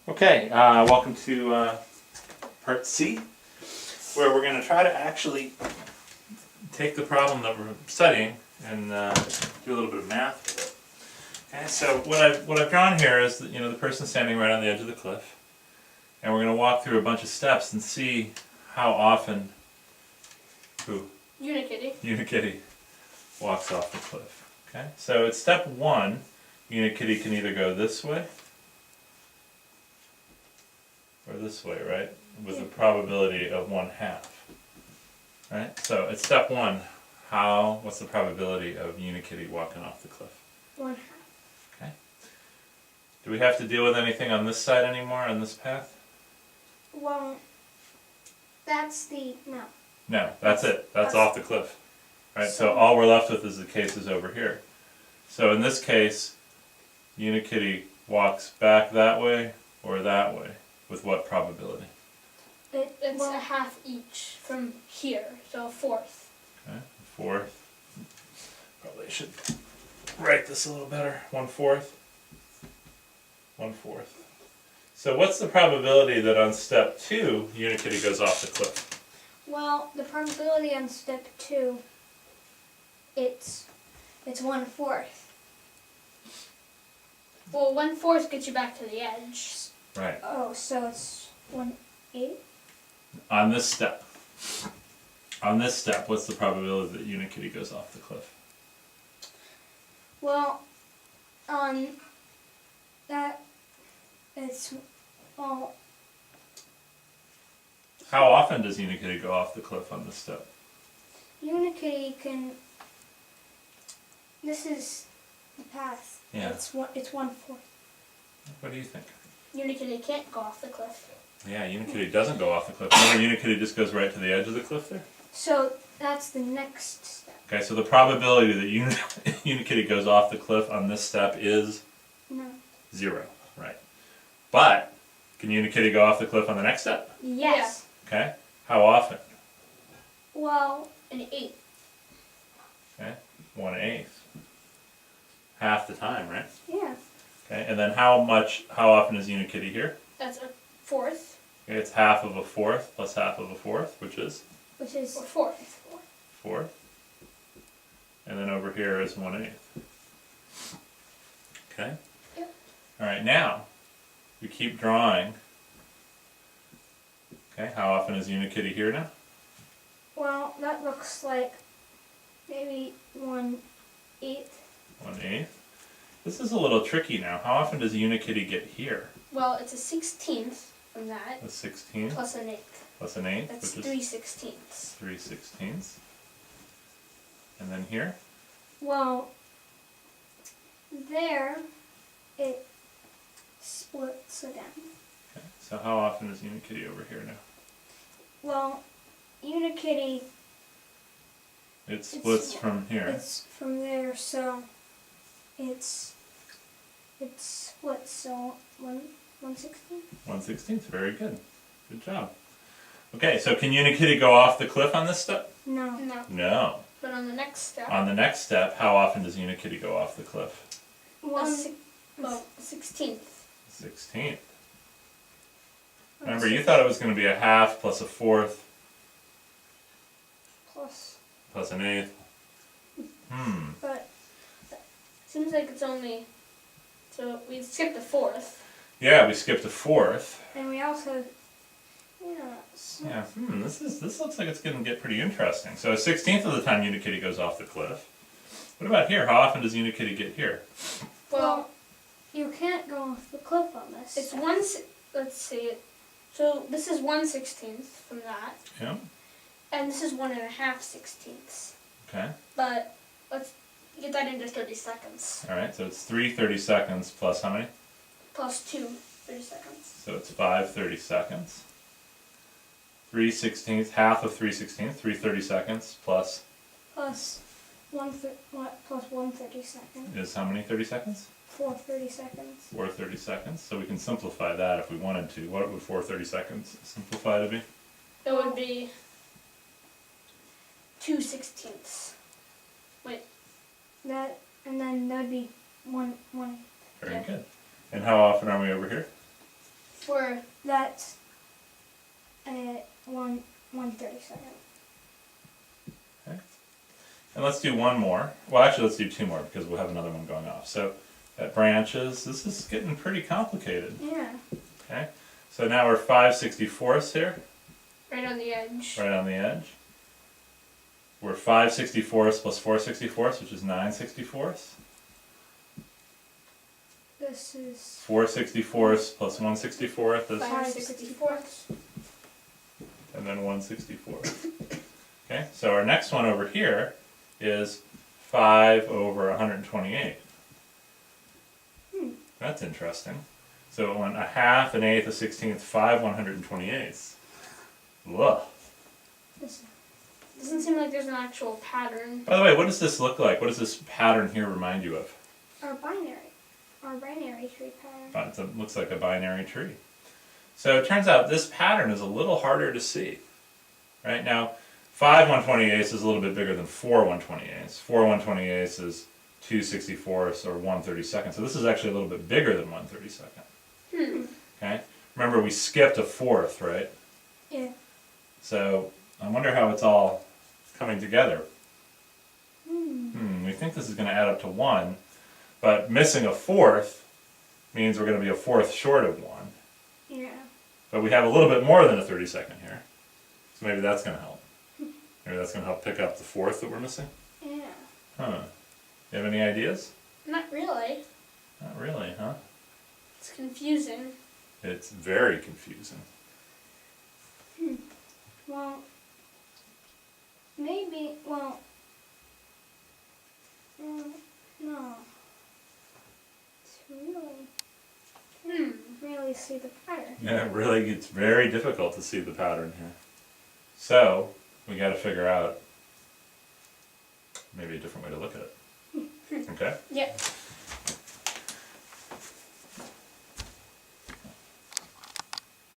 Okay, welcome to part C, where we're going to try to actually take the problem that we're studying and do a little bit of math. Okay, so what I've drawn here is that, the person standing right on the edge of the cliff, and we're going to walk through a bunch of steps and see how often Unikitty walks off the cliff. Okay, so at step 1, Unikitty can either go this way or this way, right? With a probability of 1/2. Right? So at step 1, what's the probability of Unikitty walking off the cliff? 1/2. Okay. Do we have to deal with anything on this side anymore, on this path? Well, no. No, that's it. That's off the cliff. Right? So all we're left with is the cases over here. So in this case, Unikitty walks back that way or that way. With what probability? It's a half each from here, so a fourth. Okay, a fourth. Probably should write this a little better. 1/4. 1/4. So what's the probability that on step 2, Unikitty goes off the cliff? Well, the probability on step 2, it's 1/4. Well, 1/4 gets you back to the edge. Right. Oh, so it's 1/8? On this step. On this step, what's the probability that Unikitty goes off the cliff? Well, that it's well. How often does Unikitty go off the cliff on this step? Unikitty can. This is the path. Yeah. It's 1/4. What do you think? Unikitty can't go off the cliff. Yeah, Unikitty doesn't go off the cliff. Remember, Unikitty just goes right to the edge of the cliff there? So that's the next step. Okay, so the probability that Unikitty goes off the cliff on this step is? No. 0, right. But, can Unikitty go off the cliff on the next step? Yes. Okay, how often? Well, an 1/8. Okay, 1/8. Half the time, right? Yeah. Okay, and then how often is Unikitty here? That's a fourth. Okay, it's half of a fourth plus half of a fourth, which is? Which is a fourth. Fourth. And then over here is 1/8. Okay? Yep. Alright, now, we keep drawing. Okay, how often is Unikitty here now? Well, that looks like maybe 1/8. 1/8. This is a little tricky now. How often does Unikitty get here? Well, it's a 16th from that. A 16th Plus an 1/8. plus an 8th, That's which 3/16. 3/16. And then here? Well, there it splits again. Okay, so how often is Unikitty over here now? Well, Unikitty. It splits from here. It's from there, so it's split. So 1/16. 1/16, very good. Good job. Okay, so can Unikitty go off the cliff on this step? No. No. But on the next step. On the next step, how often does Unikitty go off the cliff? 16th. 16th. Remember, you thought it was going to be a half plus a fourth plus an eighth. But it seems like it's only. So we skipped a fourth. Yeah, we skipped a fourth. And we also. Yeah, this looks like it's going to get pretty interesting. So a 16th of the time Unikitty goes off the cliff. What about here? How often does Unikitty get here? Well, you can't go off the cliff on this. It's let's see. So this is 1/16 from that. Yeah. And this is 1.5/16. Okay. But let's get that into 30 seconds. Alright, so it's 3 30-seconds plus how many? Plus 2 30-seconds. So it's 5 30-seconds. 3/16, half of 3/16, 3 30-seconds plus? Plus 1 30-second. Is how many 30-seconds? 4 30-seconds. 4 30-seconds. So we can simplify that if we wanted to. What would 4 30-seconds simplify to be? It would be 2/16. Wait. And then that would be 1. Very good. And how often are we over here? for that's 1/32. Okay. And let's do one more. Well, actually, let's do two more because we'll have another one going off. So that branches. This is getting pretty complicated. Yeah. Okay. So now we're 5/64 here. Right on the edge. Right on the edge. We're 5/64 plus 4/64, which is 9/64. This is 4/64 plus 1/64 is 5/64. and then 1/64. Okay, so our next one over here is 5/128. That's interesting. So it went a half, an eighth, a 16th, 5/128. Ugh. This doesn't seem like there's an actual pattern. By the way, what does this look like? What does this pattern here remind you of? Our binary tree pattern. It looks like a binary tree. So it turns out this pattern is a little harder to see. Right now, 5/128 is a little bit bigger than 4/128. 4/128 is 2/64 or 1/32. So this is actually a little bit bigger than 1/32. Okay. Remember, we skipped a fourth, right? Yeah. So I wonder how it's all coming together. We think this is going to add up to 1, but missing a fourth means we're going to be a fourth short of 1. Yeah. But we have a little bit more than a 32nd here. So maybe that's going to help. Maybe that's going to help pick up the fourth that we're missing? Yeah. Huh. You have any ideas? Not really. Not really, huh? It's confusing. It's very confusing. Well, maybe, no. It's really see the pattern. Yeah, it's very difficult to see the pattern here. So, we got to figure out maybe a different way to look at it. Okay? Yep.